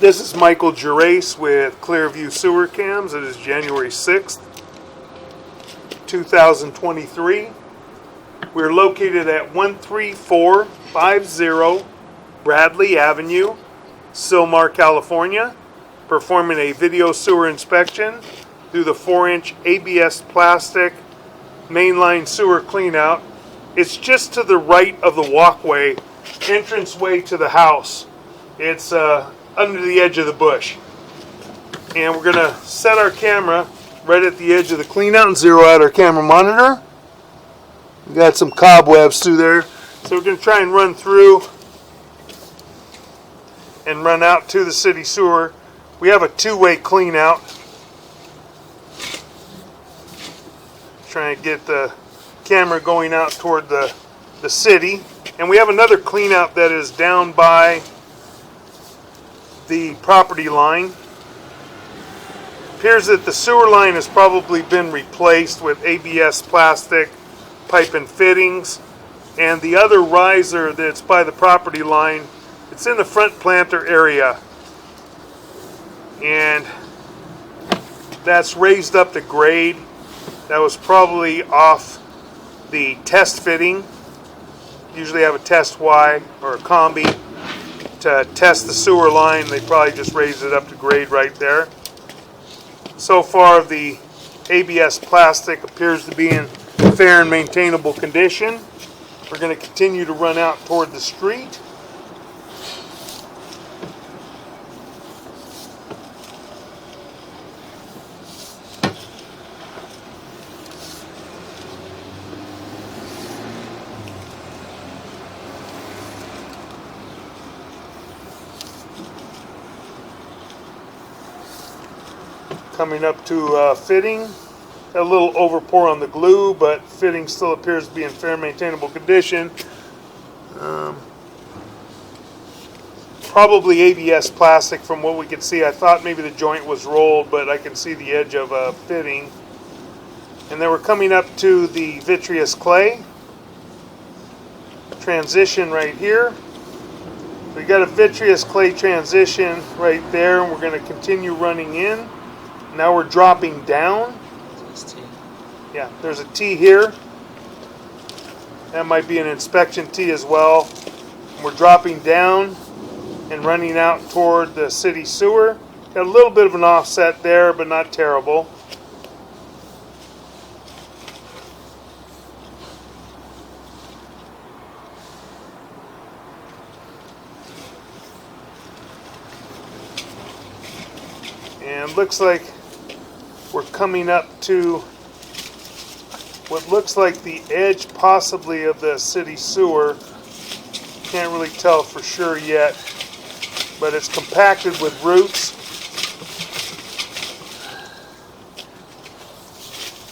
This is Michael Gerace with Clearview Sewer Cams. It is January 6th, 2023. We're located at 13450 Bradley Avenue, Sylmar, California, performing a video sewer inspection through the 4-inch ABS plastic mainline sewer cleanout. It's just to the right of the walkway, entranceway to the house. It's under the edge of the bush. And we're going to set our camera right at the edge of the cleanout and zero out our camera monitor. We got some cobwebs through there. So we're going to try and run through and run out to the city sewer. We have a two-way cleanout. Trying to get the camera going out toward the city. And we have another cleanout that is down by the property line. Appears that the sewer line has probably been replaced with ABS plastic pipe and fittings, and the other riser that's by the property line, it's in the front planter area, and that's raised up to grade. That was probably off the test fitting. Usually have a test Y or a combi to test the sewer line. They probably just raised it up to grade right there. So far the ABS plastic appears to be in fair and maintainable condition. We're going to continue to run out toward the street. Coming up to fitting. A little overpour on the glue, but fitting still appears to be in fair maintainable condition. Probably ABS plastic from what we could see. I thought maybe the joint was rolled, but I can see the edge of a fitting. And then we're coming up to the vitreous clay transition right here. We got a vitreous clay transition right there, and we're going to continue running in. Now we're dropping down. Yeah, there's a T here. That might be an inspection T as well. We're dropping down and running out toward the city sewer. Got a little bit of an offset there, but not terrible. And looks like we're coming up to what looks like the edge possibly of the city sewer. Can't really tell for sure yet, but it's compacted with roots.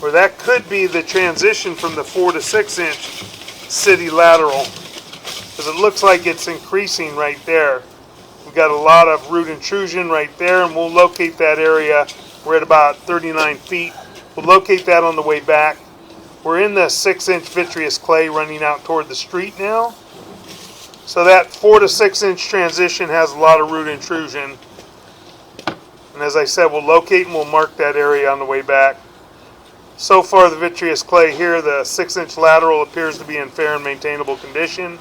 Or that could be the transition from the 4 to 6 inch city lateral, because it looks like it's increasing right there. We've got a lot of root intrusion right there, and we'll locate that area. We're at about 39 feet. We'll locate that on the way back. We're in the 6-inch vitreous clay running out toward the street now. So that 4 to 6 inch transition has a lot of root intrusion. And as I said, we'll locate and we'll mark that area on the way back. So far the vitreous clay here, the 6-inch lateral appears to be in fair and maintainable condition.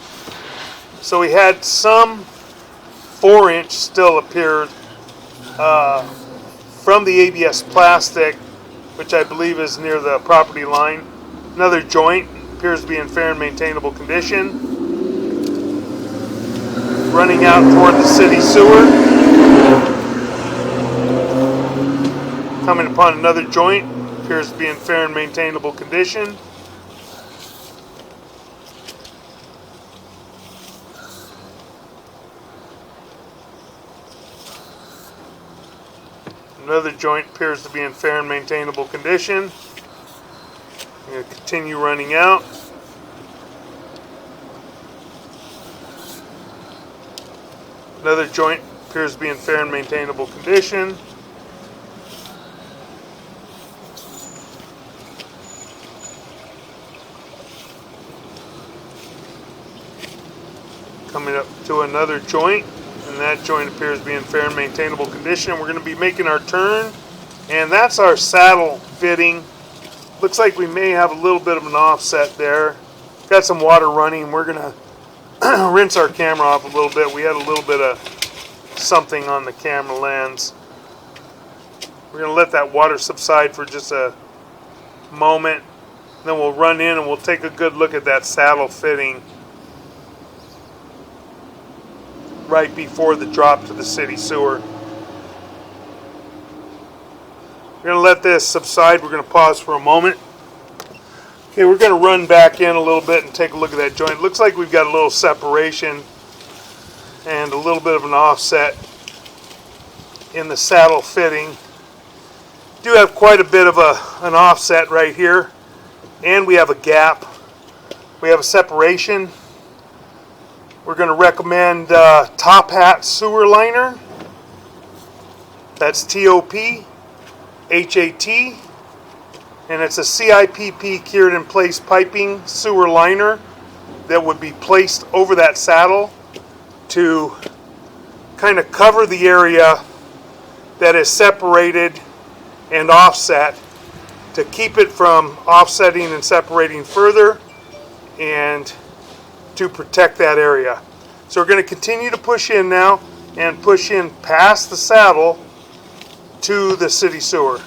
So we had some 4-inch still appeared from the ABS plastic, which I believe is near the property line. Another joint appears to be in fair and maintainable condition. Running out toward the city sewer. Coming upon another joint, appears to be in fair and maintainable condition. Another joint appears to be in fair and maintainable condition. I'm going to continue running out. Another joint appears to be in fair and maintainable condition. Coming up to another joint in And that joint appears to be in fair and maintainable condition. We're going to be making our turn, and that's our saddle fitting. Looks like we may have a little bit of an offset there. Got some water running. We're going to rinse our camera off a little bit. We had a little bit of something on the camera lens. We're going to let that water subside for just a moment. Then we'll run in and we'll take a good look at that saddle fitting right before the drop to the city sewer. We're going to let this subside. We're going to pause for a moment. Okay, we're going to run back in a little bit and take a look at that joint. Looks like we've got a little separation and a little bit of an offset in the saddle fitting. Do have quite a bit of an offset right here, and we have a gap. We have a separation. We're going to recommend Top Hat Sewer Liner. That's TOP HAT, and it's a CIPP cured in place piping sewer liner that would be placed over that saddle to kind of cover the area that is separated and offset, to keep it from offsetting and separating further and to protect that area. So we're going to continue to push in now and push in past the saddle to the city sewer.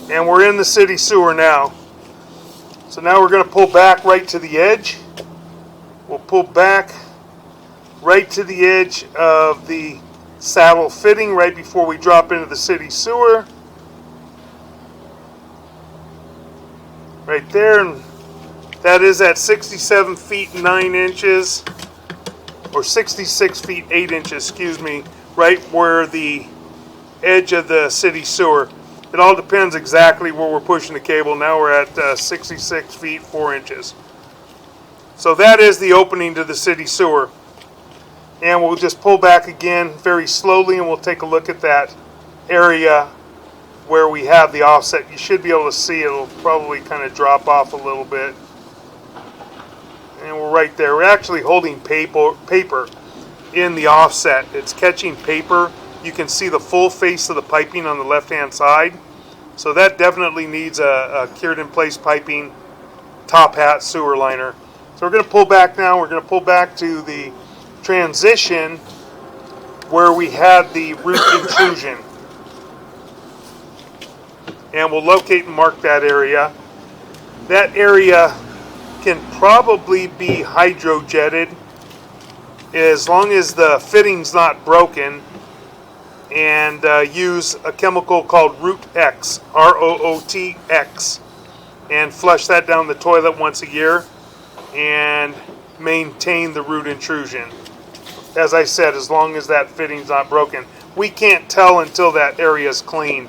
And we're in the city sewer now. So now we're going to pull back right to the edge. We'll pull back right to the edge of the saddle fitting right before we drop into the city sewer. Right there, and that is at 67 feet 9 inches, or 66 feet 8 inches, excuse me, right where the edge of the city sewer. It all depends exactly where we're pushing the cable. Now we're at 66 feet 4 inches. So that is the opening to the city sewer. And we'll just pull back again very slowly, and we'll take a look at that area where we have the offset. You should be able to see it'll probably kind of drop off a little bit. And we're right there. We're actually holding paper in the offset. It's catching paper. You can see the full face of the piping on the left-hand side. So that definitely needs a cured in place piping Top Hat sewer liner. So we're going to pull back now. We're going to pull back to the transition where we had the root intrusion. And we'll locate and mark that area. That area can probably be hydrojetted as long as the fitting's not broken, and use a chemical called Root X, ROOTX, and flush that down the toilet once a year and maintain the root intrusion. As I said, as long as that fitting's not broken. We can't tell until that area is clean.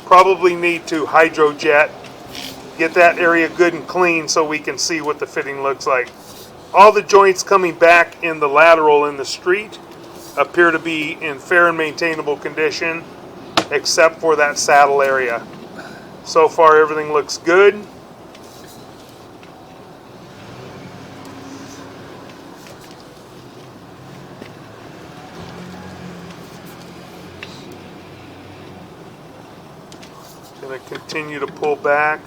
Probably need to hydrojet, get that area good and clean so we can see what the fitting looks like. All the joints coming back in the lateral in the street appear to be in fair and maintainable condition, except for that saddle area. So far everything looks good. Going to continue to pull back.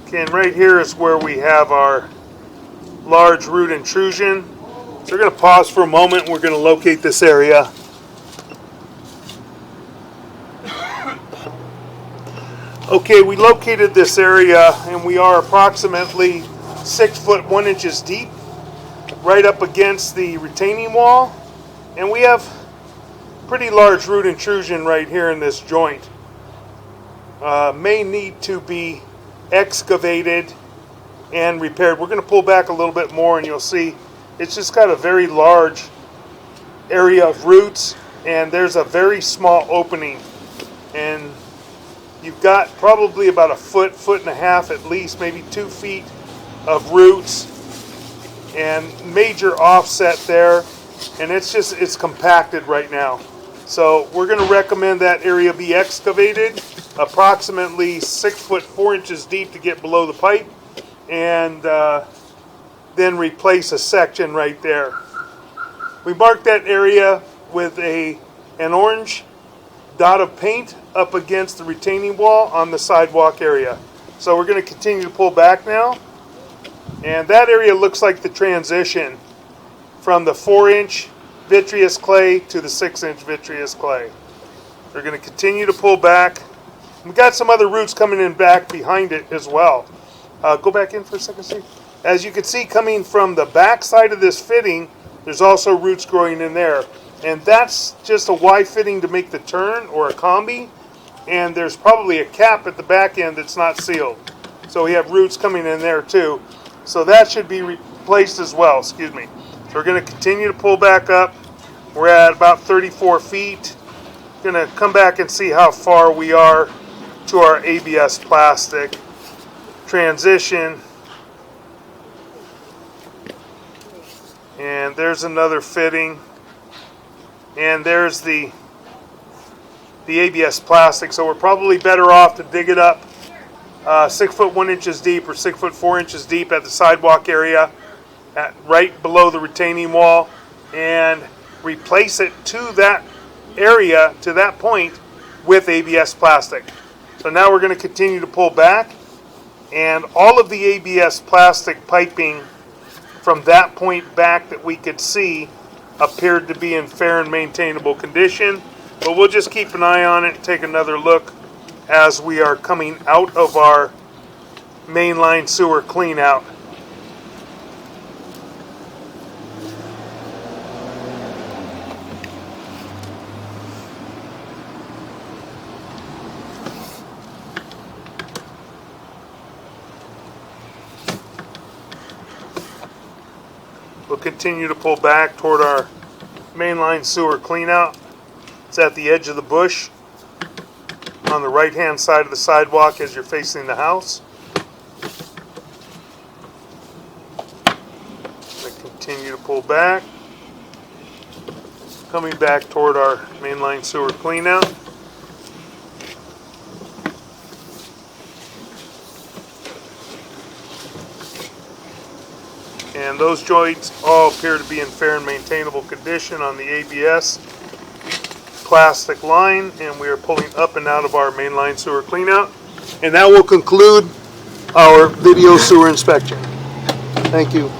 Okay, and right here is where we have our large root intrusion. So we're going to pause for a moment. We're going to locate this area. Okay, we located this area, and we are approximately 6 foot 1 inches deep, right up against the retaining wall, and we have pretty large root intrusion right here in this joint. May need to be excavated and repaired. We're going to pull back a little bit more, and you'll see it's just got a very large area of roots, and there's a very small opening, and you've got probably about a foot, foot and a half at least, maybe 2 feet of roots and major offset there, and it's compacted right now. So we're going to recommend that area be excavated approximately 6 foot 4 inches deep to get below the pipe, and then replace a section right there. We marked that area with an orange dot of paint up against the retaining wall on the sidewalk area. So we're going to continue to pull back now, and that area looks like the transition from the 4-inch vitreous clay to the 6-inch vitreous clay. We're going to continue to pull back. We've got some other roots coming in back behind it as well. Go back in for a second, Steve. As you can see, coming from the back side of this fitting, there's also roots growing in there. And that's just a Y fitting to make the turn, or a combi. And there's probably a cap at the back end that's not sealed. So we have roots coming in there too. So that should be replaced as well, excuse me. So we're going to continue to pull back up. We're at about 34 feet. Going to come back and see how far we are to our ABS plastic transition. And there's another fitting, and there's the ABS plastic. So we're probably better off to dig it up 6 foot 1 inches deep or 6 foot 4 inches deep at the sidewalk area, right below the retaining wall, and replace it to that area, to that point, with ABS plastic. So now we're going to continue to pull back, and all of the ABS plastic piping from that point back that we could see appeared to be in fair and maintainable condition. But we'll just keep an eye on it and take another look as we are coming out of our mainline sewer clean out. We'll continue to pull back toward our mainline sewer cleanout. It's at the edge of the bush on the right hand side of the sidewalk as you're facing the house. We'll continue to pull back, coming back toward our mainline sewer cleanout. And those joints all appear to be in fair and maintainable condition on the ABS plastic line, and we are pulling up and out of our mainline sewer cleanout. And that will conclude our video sewer inspection. Thank you.